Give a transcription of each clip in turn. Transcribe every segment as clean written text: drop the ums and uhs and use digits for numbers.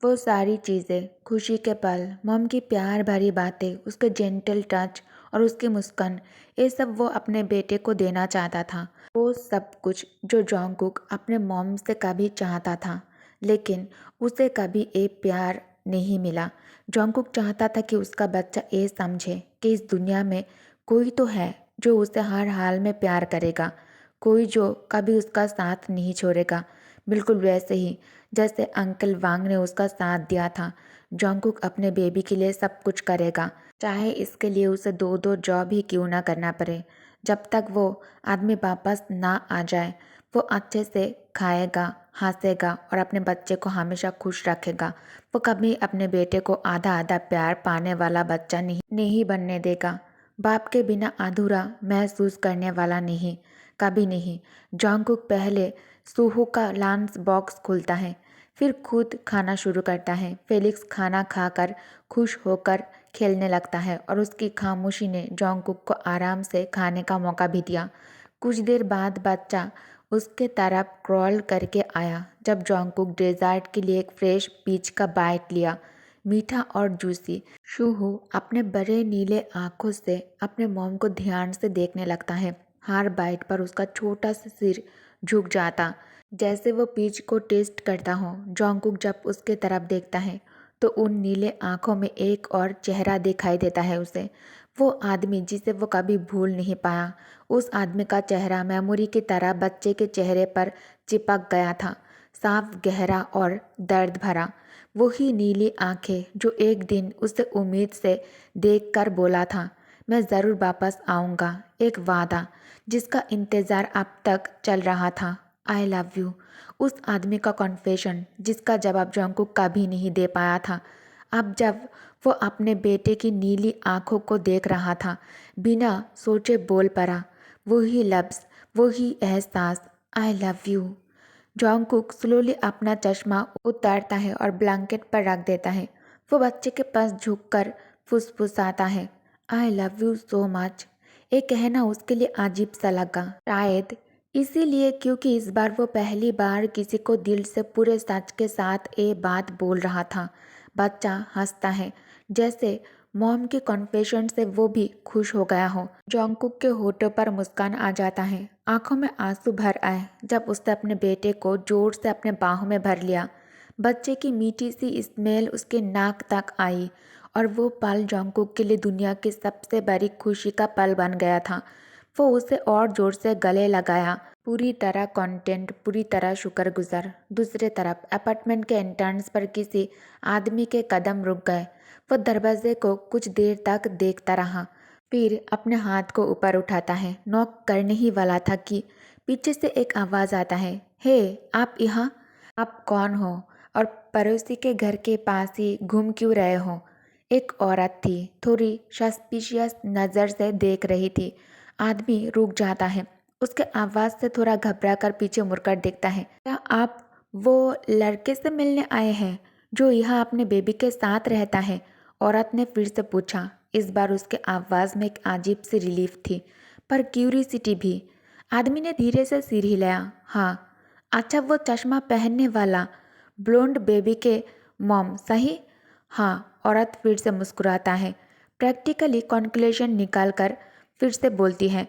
वो सारी चीज़ें, खुशी के पल, मॉम की प्यार भरी बातें, उसके जेंटल टच और उसकी मुस्कान, ये सब वो अपने बेटे को देना चाहता था। वो सब कुछ जो जॉन्गकुक अपने मॉम से कभी चाहता था, लेकिन उसे कभी ये प्यार नहीं मिला। जॉन्गकुक चाहता था कि उसका बच्चा ये समझे कि इस दुनिया में कोई तो है जो उसे हर हाल में प्यार करेगा, कोई जो कभी उसका साथ नहीं छोड़ेगा। बिल्कुल वैसे ही जैसे अंकल वांग ने उसका साथ दिया था। जॉन्गकुक अपने बेबी के लिए सब कुछ करेगा, चाहे इसके लिए उसे दो दो जॉब ही क्यों ना करना पड़े। जब तक वो आदमी वापस ना आ जाए, वो अच्छे से खाएगा, हंसेगा और अपने बच्चे को हमेशा खुश रखेगा। वो कभी अपने बेटे को आधा आधा प्यार पाने वाला बच्चा नहीं बनने देगा। बाप के बिना अधूरा महसूस करने वाला नहीं, कभी नहीं। जॉन्गकुक पहले सूहू का लंच बॉक्स खोलता है, फिर खुद खाना शुरू करता है। फेलिक्स खाना खाकर खुश होकर खेलने लगता है और उसकी खामोशी ने जॉन्गकुक को आराम से खाने का मौका भी दिया। कुछ देर बाद बच्चा उसके तरफ क्रॉल करके आया। जब जॉन्गकुक डेजर्ट के लिए एक फ्रेश पीच का बाइट लिया, मीठा और जूसी, शूहू अपने बड़े नीले आंखों से अपने मॉम को ध्यान से देखने लगता है। हर बाइट पर उसका छोटा सा सिर झुक जाता, जैसे वो पीच को टेस्ट करता हो। जॉन्गकुक जब उसके तरफ देखता है तो उन नीले आंखों में एक और चेहरा दिखाई देता है उसे। वो आदमी जिसे वो कभी भूल नहीं पाया, उस आदमी का चेहरा मेमोरी की तरह बच्चे के चेहरे पर चिपक गया था, साफ, गहरा और दर्द भरा। वही नीली आंखें जो एक दिन उसे उम्मीद से देखकर बोला था, मैं ज़रूर वापस आऊँगा। एक वादा जिसका इंतज़ार अब तक चल रहा था, आई लव यू। उस आदमी का कॉन्फेशन जिसका जवाब जॉन्गकुक कभी नहीं दे पाया था। अब जब वो अपने बेटे की नीली आंखों को देख रहा था, बिना सोचे बोल पड़ा, वही लफ्ज़, वही एहसास, आई लव यू। जॉन्गकुक स्लोली अपना चश्मा उतारता है और ब्लैंकेट पर रख देता है। वो बच्चे के पास झुककर फुसफुसाता है, I love you so much. ये कहना उसके लिए अजीब सा लगा, शायद इसीलिए क्योंकि इस बार वो पहली बार किसी को दिल से पूरे सच के साथ ये बात बोल रहा था। बच्चा हंसता है, जैसे मॉम के कॉन्फेशन से वो भी खुश हो गया हो। जॉन्गकुक के होठों पर मुस्कान आ जाता है, आंखों में आंसू भर आए जब उसने अपने बेटे को जोर से अपने बाहों में भर लिया। बच्चे की मीठी सी स्मेल उसके नाक तक आई और वो पल जॉन्गकुक के लिए दुनिया की सबसे बड़ी खुशी का पल बन गया था। वो उसे और जोर से गले लगाया, पूरी तरह कॉन्टेंट, पूरी तरह शुक्रगुजार। दूसरी तरफ अपार्टमेंट के एंट्रेंस पर किसी आदमी के कदम रुक गए। वो दरवाजे को कुछ देर तक देखता रहा, फिर अपने हाथ को ऊपर उठाता है। नॉक करने ही वाला था कि पीछे से एक आवाज़ आता है, हे आप यहाँ, आप कौन हो और पड़ोसी के घर के पास ही घूम क्यों रहे हो। एक औरत थी, थोड़ी सस्पिशियस नज़र से देख रही थी। आदमी रुक जाता है, उसके आवाज़ से थोड़ा घबरा कर पीछे मुड़कर देखता है। क्या आप वो लड़के से मिलने आए हैं जो यहाँ अपने बेबी के साथ रहता है? औरत ने फिर से पूछा। इस बार उसके आवाज़ में एक अजीब सी रिलीफ थी, पर क्यूरियोसिटी भी। आदमी ने धीरे से सिर हिलाया, हाँ। अच्छा, वो चश्मा पहनने वाला ब्लोंड बेबी के मॉम सही? हाँ। औरत फिर से मुस्कुराता है, प्रैक्टिकली कॉन्क्लूजन निकाल कर फिर से बोलती है,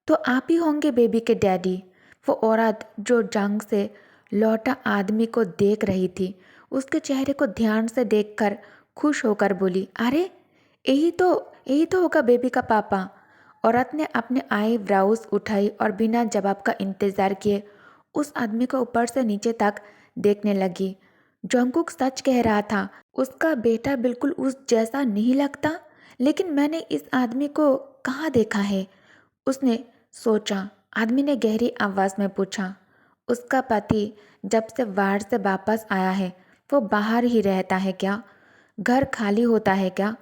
तो आप ही होंगे बेबी के डैडी। वो औरत जो जंग से लौटा आदमी को देख रही थी, उसके चेहरे को ध्यान से देखकर खुश होकर बोली, अरे यही तो होगा बेबी का पापा। औरत ने अपने आई ब्राउज उठाई और बिना जवाब का इंतजार किए उस आदमी को ऊपर से नीचे तक देखने लगी। जंगकुक सच कह रहा था, उसका बेटा बिल्कुल उस जैसा नहीं लगता, लेकिन मैंने इस आदमी को कहाँ देखा है? उसने सोचा। आदमी ने गहरी आवाज़ में पूछा, उसका पति जब से बाहर से वापस आया है वो बाहर ही रहता है क्या? घर खाली होता है क्या?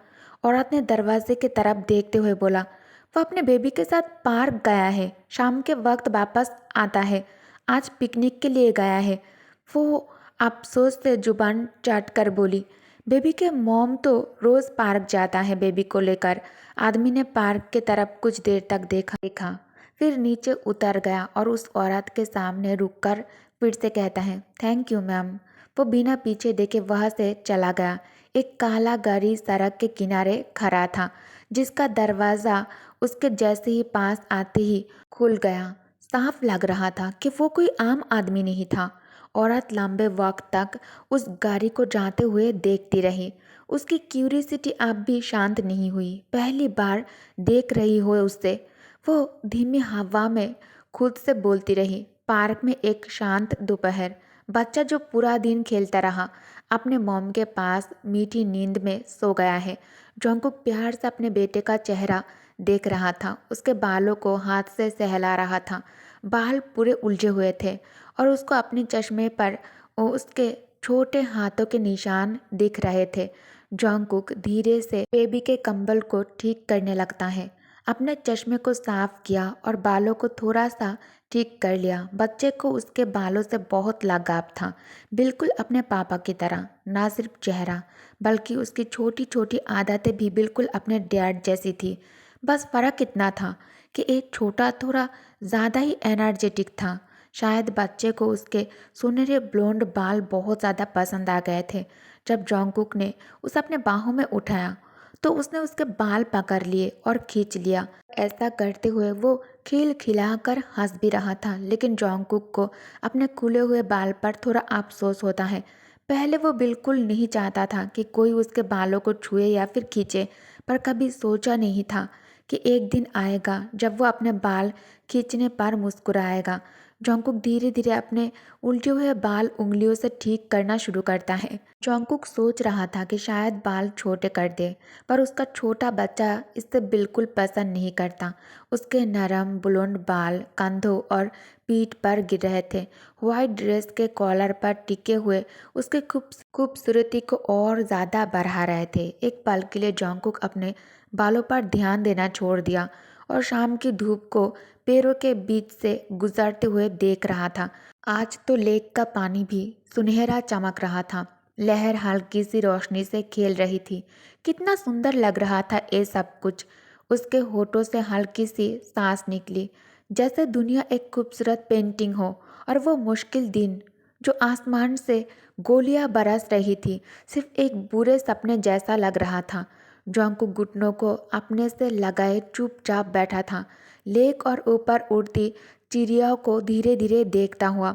औरत ने दरवाजे की तरफ देखते हुए बोला, वो अपने बेबी के साथ पार्क गया है, शाम के वक्त वापस आता है, आज पिकनिक के लिए गया है। वो अफसोस से जुबान चाट कर बोली, बेबी के मॉम तो रोज़ पार्क जाता है बेबी को लेकर। आदमी ने पार्क की तरफ कुछ देर तक देखा, फिर नीचे उतर गया और उस औरत के सामने रुककर फिर से कहता है, थैंक यू मैम। वो बिना पीछे देखे वहाँ से चला गया। एक काला गाड़ी सड़क के किनारे खड़ा था, जिसका दरवाज़ा उसके जैसे ही पास आते ही खुल गया। साफ लग रहा था कि वो कोई आम आदमी नहीं था। औरत लंबे वक्त तक उस गाड़ी को जाते हुए देखती रही। उसकी क्यूरियोसिटी अब भी शांत नहीं हुई। पहली बार देख रही हो उसे। वो धीमी हवा में खुद से बोलती रही। पार्क में एक शांत दोपहर, बच्चा जो पूरा दिन खेलता रहा अपने मॉम के पास मीठी नींद में सो गया है। जॉन्गकुक प्यार से अपने बेटे का चेहरा देख रहा था, उसके बालों को हाथ से सहला रहा था। बाल पूरे उलझे हुए थे और उसको अपने चश्मे पर उसके छोटे हाथों के निशान दिख रहे थे। जॉन्गकुक धीरे से बेबी के कंबल को ठीक करने लगता है। अपने चश्मे को साफ किया और बालों को थोड़ा सा ठीक कर लिया। बच्चे को उसके बालों से बहुत लगाव था, बिल्कुल अपने पापा की तरह। ना सिर्फ चेहरा बल्कि उसकी छोटी छोटी आदतें भी बिल्कुल अपने डैड जैसी थी। बस फर्क इतना था कि एक छोटा थोड़ा ज़्यादा ही एनर्जेटिक था। शायद बच्चे को उसके सुनहरे ब्लोंड बाल बहुत ज़्यादा पसंद आ गए थे। जब जॉन्गकुक ने उसे अपने बाहों में उठाया तो उसने उसके बाल पकड़ लिए और खींच लिया। ऐसा करते हुए वो खिलखिलाकर हंस भी रहा था, लेकिन जॉन्गकुक को अपने खुले हुए बाल पर थोड़ा अफसोस होता है। पहले वो बिल्कुल नहीं चाहता था कि कोई उसके बालों को छुए या फिर खींचे, पर कभी सोचा नहीं था कि एक दिन आएगा जब वो अपने बाल खींचने पर मुस्कुराएगा। जॉन्गकुक धीरे धीरे अपने उलझे हुए बाल उंगलियों से ठीक करना शुरू करता है। जॉन्गकुक सोच रहा था कि शायद बाल छोटे कर दे, पर उसका छोटा बच्चा इससे बिल्कुल पसंद नहीं करता। उसके नरम ब्लोंड बाल कंधों और पीठ पर गिर रहे थे। व्हाइट ड्रेस के कॉलर पर टिके हुए उसके खूबसूरती को और ज़्यादा बढ़ा रहे थे। एक पल के लिए जॉन्गकुक अपने बालों पर ध्यान देना छोड़ दिया और शाम की धूप को पैरों के बीच से गुजरते हुए देख रहा था। आज तो लेक का पानी भी सुनहरा चमक रहा था। लहर हल्की सी रोशनी से खेल रही थी। कितना सुंदर लग रहा था ये सब कुछ। उसके होठों से हल्की सी सांस निकली, जैसे दुनिया एक खूबसूरत पेंटिंग हो और वो मुश्किल दिन जो आसमान से गोलियां बरस रही थी सिर्फ एक बुरे सपने जैसा लग रहा था। जॉन्गकुक घुटनों को अपने से लगाए चुपचाप बैठा था, लेक और ऊपर उड़ती चिड़ियाओं को धीरे धीरे देखता हुआ।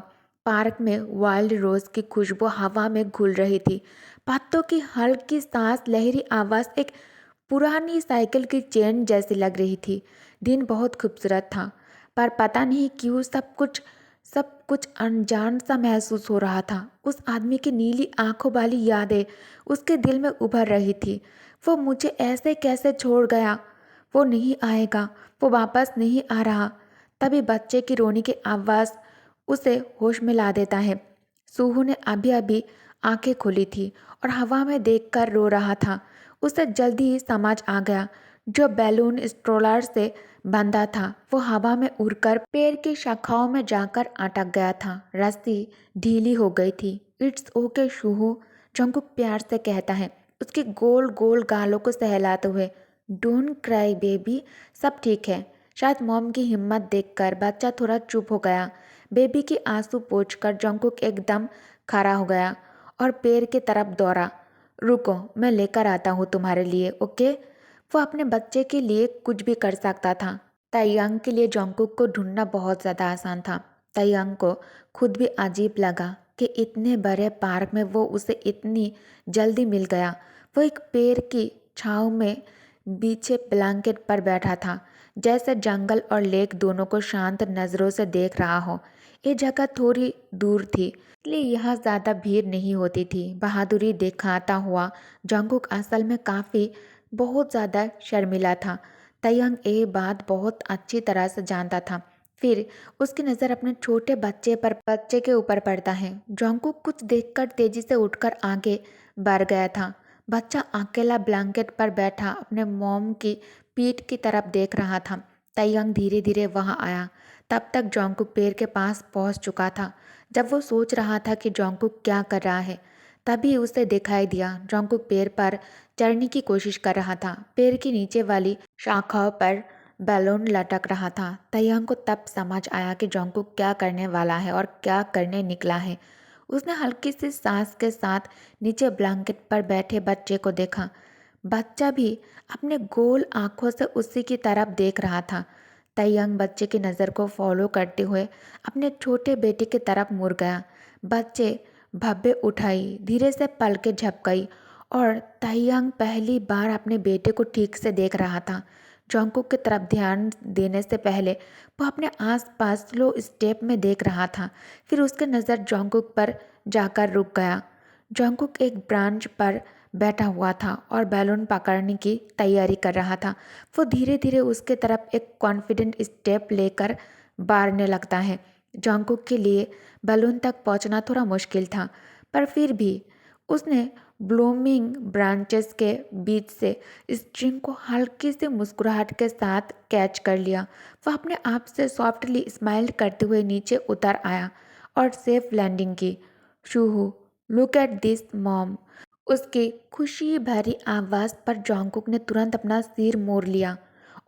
पार्क में वाइल्ड रोज की खुशबू हवा में घुल रही थी। पत्तों की हल्की सांस, लहरी आवाज़ एक पुरानी साइकिल की चेन जैसी लग रही थी। दिन बहुत खूबसूरत था, पर पता नहीं क्यों सब कुछ अनजान सा महसूस हो रहा था। उस आदमी की नीली आंखों वाली यादें उसके दिल में उभर रही थी। वो मुझे ऐसे कैसे छोड़ गया? वो नहीं आएगा, वो वापस नहीं आ रहा। तभी बच्चे की रोने की आवाज़ उसे होश में ला देता है। सूहू ने अभी अभी आंखें खोली थी और हवा में देखकर रो रहा था। उसे जल्दी ही समझ आ गया, जो बैलून स्ट्रोलर से बंधा था वो हवा में उड़कर पेड़ की शाखाओं में जाकर अटक गया था। रस्सी ढीली हो गई थी। इट्स ओके शूहू, जंकुक प्यार से कहता है, उसके गोल गोल गालों को सहलाते हुए। डोंट क्राई बेबी, सब ठीक है। शायद मॉम की हिम्मत देखकर बच्चा थोड़ा चुप हो गया। बेबी की आंसू पोंछकर जंकुक एकदम खड़ा हो गया और पेड़ की तरफ दौड़ा। रुको, मैं लेकर आता हूँ तुम्हारे लिए, ओके? वो अपने बच्चे के लिए कुछ भी कर सकता था। ताइयांग के लिए जंकुक को ढूंढना बहुत ज़्यादा आसान था। ताइयांग को खुद भी अजीब लगा कि इतने बड़े पार्क में वो उसे इतनी जल्दी मिल गया। वो एक पेड़ की छाँव में पीछे ब्लैंकेट पर बैठा था, जैसे जंगल और लेक दोनों को शांत नज़रों से देख रहा हो। ये जगह थोड़ी दूर थी, इसलिए यहाँ ज़्यादा भीड़ नहीं होती थी। बहादुरी दिखाता हुआ जंकुक असल में काफ़ी बहुत ज़्यादा शर्मिला था। तयंग ये बात बहुत अच्छी तरह से जानता था। फिर उसकी नज़र अपने छोटे बच्चे के ऊपर पड़ता है। जंकुक कुछ देखकर तेजी से उठकर आगे बढ़ गया था। बच्चा अकेला ब्लैंकेट पर बैठा अपने मॉम की पीठ की तरफ देख रहा था। तयंग धीरे धीरे वहां आया। तब तक जॉन्गकुक पेड़ के पास पहुंच चुका था। जब वो सोच रहा था कि जॉन्गकुक क्या कर रहा है, तभी उसे दिखाई दिया। जॉन्गकुक पेड़ पर चढ़ने की कोशिश कर रहा था। पेड़ की नीचे वाली शाखाओं पर बैलून लटक रहा था। तयंग को तब समझ आया कि जॉन्गकुक क्या करने वाला है और क्या करने निकला है। उसने हल्की सी सांस के साथ नीचे ब्लैंकेट पर बैठे बच्चे को देखा। बच्चा भी अपने गोल आंखों से उसी की तरफ देख रहा था। तयंग बच्चे की नज़र को फॉलो करते हुए अपने छोटे बेटे की तरफ मुड़ गया। बच्चे भब्बे उठाई, धीरे से पलकें झपकाई और तयंग पहली बार अपने बेटे को ठीक से देख रहा था। जॉन्गकुक की तरफ ध्यान देने से पहले वो अपने आसपास स्लो स्टेप में देख रहा था। फिर उसकी नज़र जॉन्गकुक पर जाकर रुक गया। जॉन्गकुक एक ब्रांच पर बैठा हुआ था और बैलून पकड़ने की तैयारी कर रहा था। वो धीरे धीरे उसके तरफ एक कॉन्फिडेंट स्टेप लेकर बारने लगता है। जॉन्गकुक के लिए बैलून तक पहुंचना थोड़ा मुश्किल था, पर फिर भी उसने ब्लूमिंग ब्रांचेस के बीच से स्ट्रिंग को हल्की सी मुस्कुराहट के साथ कैच कर लिया। वह अपने आप से सॉफ्टली स्माइल करते हुए नीचे उतर आया और सेफ लैंडिंग की। शूहू, लुक एट दिस मॉम। उसकी खुशी भरी आवाज़ पर जॉन्गकुक ने तुरंत अपना सिर मोड़ लिया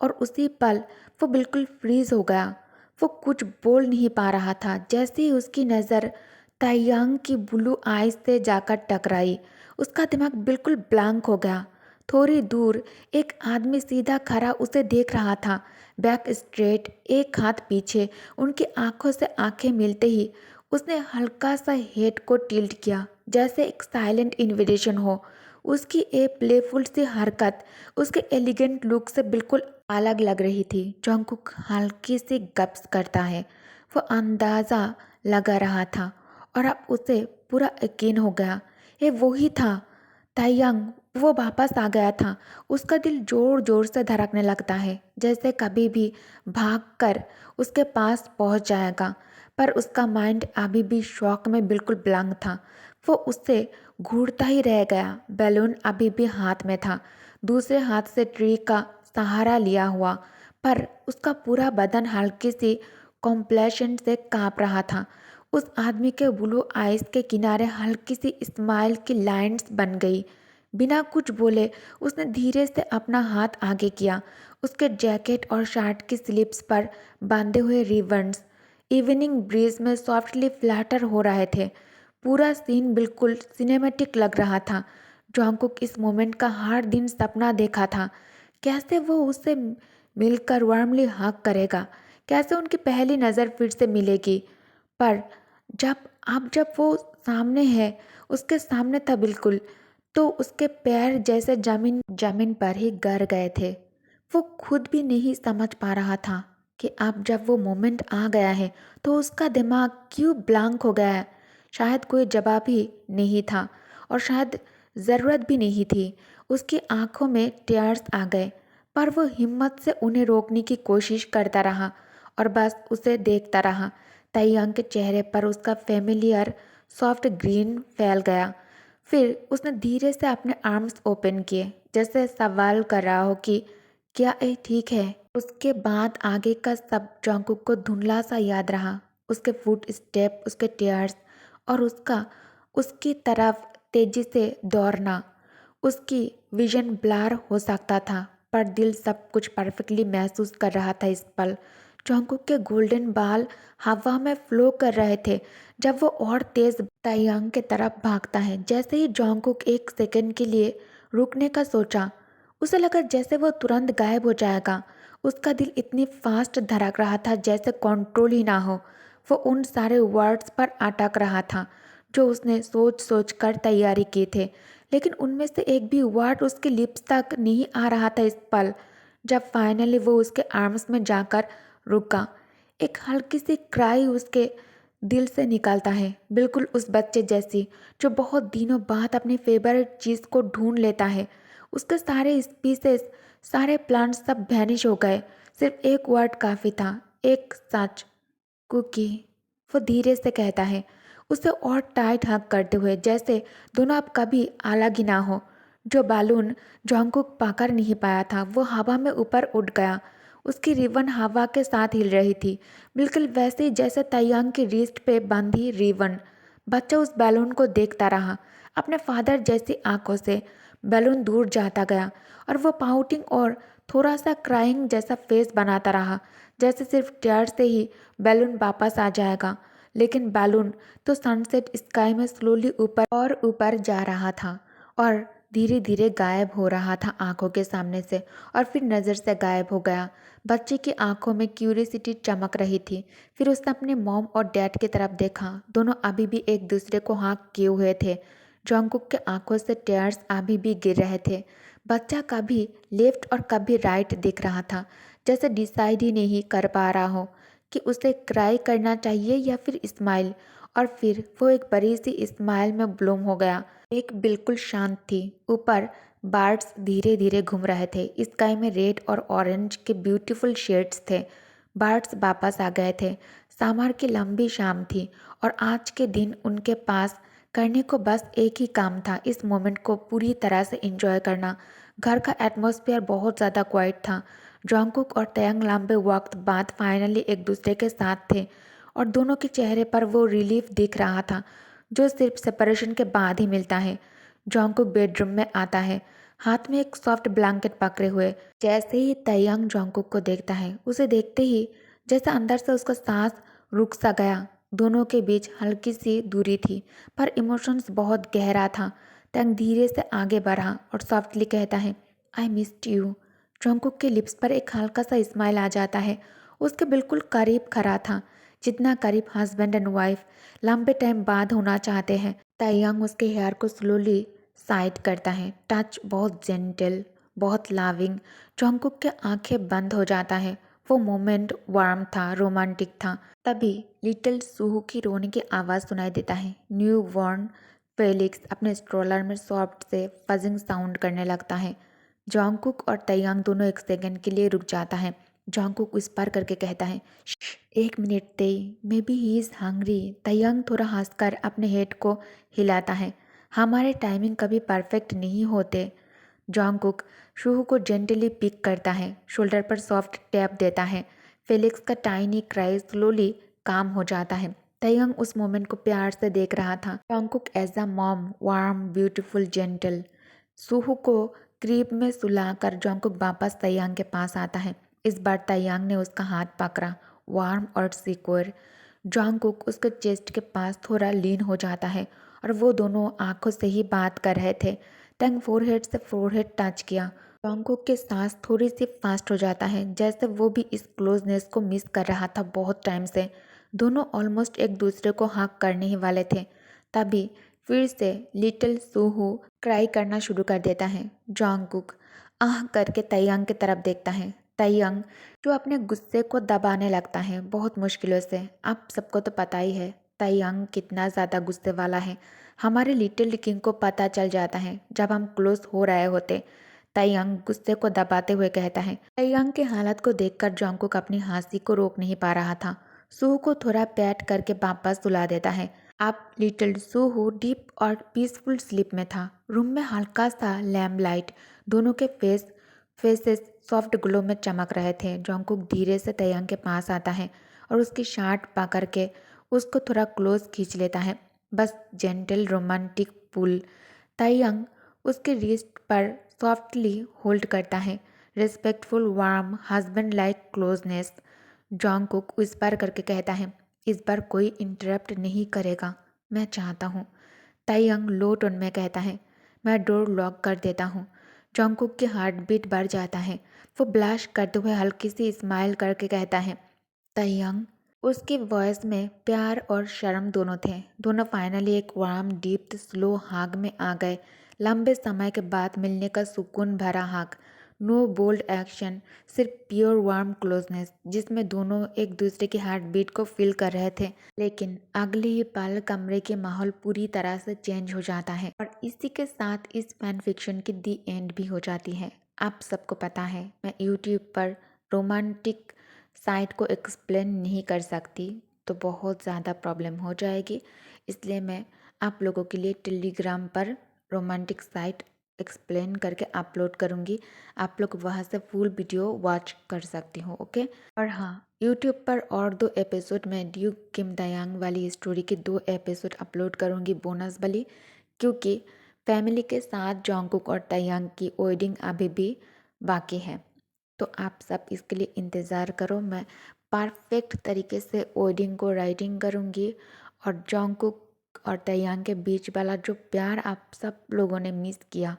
और उसी पल वो बिल्कुल फ्रीज हो गया। वो कुछ बोल नहीं पा रहा था। जैसे ही उसकी नज़र तायांग की ब्लू आइज से जाकर टकराई, उसका दिमाग बिल्कुल ब्लैंक हो गया। थोड़ी दूर एक आदमी सीधा खड़ा उसे देख रहा था, बैक स्ट्रेट, एक हाथ पीछे। उनकी आंखों से आंखें मिलते ही उसने हल्का सा हेड को टिल्ट किया, जैसे एक साइलेंट इन्विटेशन हो। उसकी एक प्लेफुल सी हरकत उसके एलिगेंट लुक से बिल्कुल अलग लग रही थी। जॉन्गकुक हल्की सी गप्स करता है, वो अंदाज़ा लगा रहा था और अब उसे पूरा यकीन हो गया, ये वही था तायंग। वो वापस आ गया था। उसका दिल जोर जोर से धड़कने लगता है, जैसे कभी भी भागकर उसके पास पहुंच जाएगा। पर उसका माइंड अभी भी शॉक में बिल्कुल ब्लैंक था। वो उससे घूरता ही रह गया। बैलून अभी भी हाथ में था, दूसरे हाथ से ट्री का सहारा लिया हुआ, पर उसका पूरा बदन हल्की सी कॉम्प्लेशन से कांप रहा था। उस आदमी के ब्लू आइज के किनारे हल्की सी स्माइल की लाइंस बन गई। बिना कुछ बोले उसने धीरे से अपना हाथ आगे किया। उसके जैकेट और शर्ट की स्लीव्स पर बांधे हुए रिबन्स इवनिंग ब्रीज में सॉफ्टली फ्लैटर हो रहे थे। पूरा सीन बिल्कुल सिनेमैटिक लग रहा था। जॉन्गकुक इस मोमेंट का हर दिन सपना देखा था। कैसे वो उससे मिलकर वार्मली हग करेगा, कैसे उनकी पहली नज़र फिर से मिलेगी। पर जब वो सामने है, उसके सामने था बिल्कुल, तो उसके पैर जैसे जमीन जमीन पर ही गिर गए थे। वो खुद भी नहीं समझ पा रहा था कि अब जब वो मोमेंट आ गया है तो उसका दिमाग क्यों ब्लैंक हो गया है। शायद कोई जवाब ही नहीं था और शायद ज़रूरत भी नहीं थी। उसकी आंखों में टीयर्स आ गए, पर वो हिम्मत से उन्हें रोकने की कोशिश करता रहा और बस उसे देखता रहा। ताइयांग के चेहरे पर उसका फेमिलियर सॉफ्ट ग्रीन फैल गया। फिर उसने धीरे से अपने आर्म्स ओपन किए, जैसे सवाल कर रहा हो कि क्या ये ठीक है। उसके बाद आगे का सब जॉन्गकुक को धुंधला सा याद रहा। उसके फुट स्टेप, उसके टेयर्स और उसकी तरफ तेजी से दौड़ना। उसकी विजन ब्लर हो सकता था, पर दिल सब कुछ परफेक्टली महसूस कर रहा था इस पल। जॉन्गकुक के गोल्डन बाल हवा में फ्लो कर रहे थे जब वो और तेज ताइयांग के तरफ भागता है। जैसे ही जॉन्गकुक एक सेकंड के लिए रुकने का सोचा, उसे लगा जैसे वो तुरंत गायब हो जाएगा। उसका दिल इतनी फास्ट धड़क रहा था जैसे कंट्रोल ही ना हो। वो उन सारे वर्ड्स पर अटक रहा था जो उसने सोच सोच कर तैयारी की थे, लेकिन उनमें से एक भी वर्ड उसके लिप्स तक नहीं आ रहा था इस पल। जब फाइनली वो उसके आर्म्स में जाकर रुका, एक हल्की सी क्राई उसके दिल से निकलता है, बिल्कुल उस बच्चे जैसी जो बहुत दिनों बाद अपनी फेवरेट चीज़ को ढूंढ लेता है। उसके सारे स्पीसेस, सारे प्लांट्स सब वैनिश हो गए। सिर्फ एक वर्ड काफ़ी था, एक सच, कुकी। वो धीरे से कहता है, उसे और टाइट हग करते हुए, जैसे दोनों अब कभी अलग ही ना हो। जो बैलून जॉन्गकुक पकड़ नहीं पाया था वो हवा में ऊपर उड़ गया। उसकी रिबन हवा के साथ हिल रही थी, बिल्कुल वैसे ही जैसे ताइयांग की रिस्ट पे बंधी रिबन। बच्चा उस बैलून को देखता रहा, अपने फादर जैसी आंखों से। बैलून दूर जाता गया और वो पाउटिंग और थोड़ा सा क्राइंग जैसा फेस बनाता रहा, जैसे सिर्फ टेयर से ही बैलून वापस आ जाएगा। लेकिन बैलून तो सनसेट स्काई में स्लोली ऊपर और ऊपर जा रहा था और धीरे धीरे गायब हो रहा था आंखों के सामने से, और फिर नज़र से गायब हो गया। बच्चे की आंखों में क्यूरियोसिटी चमक रही थी। फिर उसने अपने मॉम और डैड की तरफ देखा। दोनों अभी भी एक दूसरे को हाँक किए हुए थे। जॉन्गकुक के आंखों से टेयर्स अभी भी गिर रहे थे। बच्चा कभी लेफ्ट और कभी राइट देख रहा था, जैसे डिसाइड ही नहीं कर पा रहा हो कि उसे क्राई करना चाहिए या फिर स्माइल। और फिर वो एक बड़ी सी स्माइल में ब्लूम हो गया। एक बिल्कुल शांत थी। ऊपर बर्ड्स धीरे धीरे घूम रहे थे। स्काई में रेड और ऑरेंज के ब्यूटीफुल शेड्स थे। बर्ड्स वापस आ गए थे। समर की लंबी शाम थी और आज के दिन उनके पास करने को बस एक ही काम था, इस मोमेंट को पूरी तरह से एंजॉय करना। घर का एटमॉस्फेयर बहुत ज़्यादा क्वाइट था। जॉन्गकुक और तयंग लंबे वक्त बाद फाइनली एक दूसरे के साथ थे और दोनों के चेहरे पर वो रिलीफ दिख रहा था जो सिर्फ सेपरेशन के बाद ही मिलता है। जॉन्गकुक बेडरूम में आता है, हाथ में एक सॉफ्ट ब्लैंकेट पकड़े हुए। जैसे ही तयंग जॉन्गकुक को देखता है, उसे देखते ही जैसे अंदर से उसका सांस रुक सा गया। दोनों के बीच हल्की सी दूरी थी पर इमोशंस बहुत गहरा था। तंग धीरे से आगे बढ़ा और सॉफ्टली कहता है, आई मिस्ड यू। जॉन्गकुक के लिप्स पर एक हल्का सा स्माइल आ जाता है। उसके बिल्कुल करीब खड़ा था, जितना करीब हस्बैंड एंड वाइफ लंबे टाइम बाद होना चाहते हैं। ताइयांग उसके हेयर को स्लोली साइड करता है। टच बहुत जेंटल, बहुत लविंग। जॉन्गकुक के आंखें बंद हो जाता है। वो मोमेंट वार्म था, रोमांटिक था। तभी लिटिल सूहू की रोने की आवाज़ सुनाई देता है। न्यू बॉर्न फेलिक्स अपने स्ट्रोलर में सॉफ्ट से फजिंग साउंड करने लगता है। जॉन्गकुक और तैयांग दोनों एक सेकंड के लिए रुक जाता है। जॉन्गकुक विस्पर करके कहता है, "श्श, एक मिनट ते, may be he is hungry." Taeyang थोड़ा हंसकर अपने हेड को हिलाता है। हमारे टाइमिंग कभी परफेक्ट नहीं होते। जॉन्गकुक शूहू को जेंटली पिक करता है, शोल्डर पर सॉफ्ट टैप देता है। फेलिक्स का टाइनी क्राई स्लोली काम हो जाता है। तयंग उस मोमेंट को प्यार से देख रहा था। Jungkook as a mom, warm, beautiful, gentle. Suho को क्रीब में सुलाकर जॉन्गकुक वापस तयंग के पास आता है। इस बार तयंग ने उसका हाथ पकड़ा, वार्म और सिक्योर। जॉन्गकुक उसके चेस्ट के पास थोड़ा लीन हो जाता है और वो दोनों आंखों से ही बात कर रहे थे। टंग फोरहेड से फोरहेड टच किया। जॉन्गकुक के सांस थोड़ी सी फास्ट हो जाता है, जैसे वो भी इस क्लोजनेस को मिस कर रहा था बहुत टाइम से। दोनों ऑलमोस्ट एक दूसरे को हक करने ही वाले थे। तभी फिर से लिटिल सूहू क्राई करना शुरू कर देता है। जॉन्गकुक आह करके तयंग की तरफ देखता है। तयंग जो अपने गुस्से को दबाने लगता है बहुत मुश्किलों से। आप सबको तो पता ही है तयंग कितना ज़्यादा गुस्से वाला है। हमारे लिटिल किंग को पता चल जाता है जब हम क्लोज हो रहे होते। तयंग गुस्से को दबाते हुए कहता है। तयंग के हालत को देखकर जॉन्गकुक अपनी हंसी को रोक नहीं पा रहा था। सूहू को थोड़ा पैट करके वापस सुला देता है। अब लिटिल सूहू डीप और पीसफुल स्लीप में था। रूम में हल्का सा लैम्प लाइट दोनों के फेसेस सॉफ्ट ग्लो में चमक रहे थे। जॉन्गकुक धीरे से तयंग के पास आता है और उसकी शर्ट पकड़ के उसको थोड़ा क्लोज खींच लेता है। बस जेंटल रोमांटिक पुल। तयंग उसके रिस्ट पर सॉफ्टली होल्ड करता है। Respectful, warm, husband like closeness. Jungkook whisper करके कहता है, इस बार कोई इंटरप्ट नहीं करेगा, मैं चाहता हूँ। तयंग लो टोन में कहता है, मैं डोर लॉक कर देता हूँ। जॉन्गकुक की हार्ट बीट बढ़ जाता है। वो ब्लश करते हुए हल्की सी स्माइल करके कहता है, तयंग। उसकी वॉइस में प्यार और शर्म दोनों थे। दोनों फाइनली एक वार्म डीप स्लो हाग में आ गए। लंबे समय के बाद मिलने का सुकून भरा हाग। नो बोल्ड एक्शन, सिर्फ प्योर वार्म क्लोजनेस जिसमें दोनों एक दूसरे की हार्ट बीट को फील कर रहे थे। लेकिन अगले ही पल कमरे के माहौल पूरी तरह से चेंज हो जाता है और इसी के साथ इस फैन फिक्शन की दी एंड भी हो जाती है। आप सबको पता है मैं यूट्यूब पर रोमांटिक साइट को एक्सप्लेन नहीं कर सकती तो बहुत ज़्यादा प्रॉब्लम हो जाएगी, इसलिए मैं आप लोगों के लिए टेलीग्राम पर रोमांटिक साइट एक्सप्लेन करके अपलोड करूँगी। आप लोग वहाँ से फुल वीडियो वॉच कर सकती हो, ओके। और हाँ, यूट्यूब पर और 2 एपिसोड में ड्यूक किम दयांग वाली स्टोरी के 2 एपिसोड अपलोड करूँगी बोनस वाली, क्योंकि फैमिली के साथ जॉन्गकुक और तयांग की वेडिंग अभी भी बाकी है। तो आप सब इसके लिए इंतज़ार करो। मैं परफेक्ट तरीके से वेडिंग को राइटिंग करूँगी, और जॉन्गकुक और तैयांग के बीच वाला जो प्यार आप सब लोगों ने मिस किया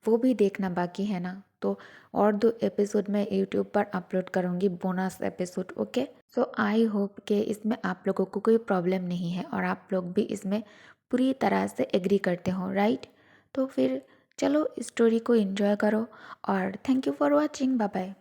वो भी देखना बाकी है ना। तो और 2 एपिसोड मैं यूट्यूब पर अपलोड करूँगी, bonus episode. Okay, so I hope कि इसमें आप लोगों को कोई प्रॉब्लम नहीं है और आप लोग भी इसमें पूरी तरह से एग्री करते हो, राइट। तो फिर चलो स्टोरी को एंजॉय करो और thank you for watching. Bye bye.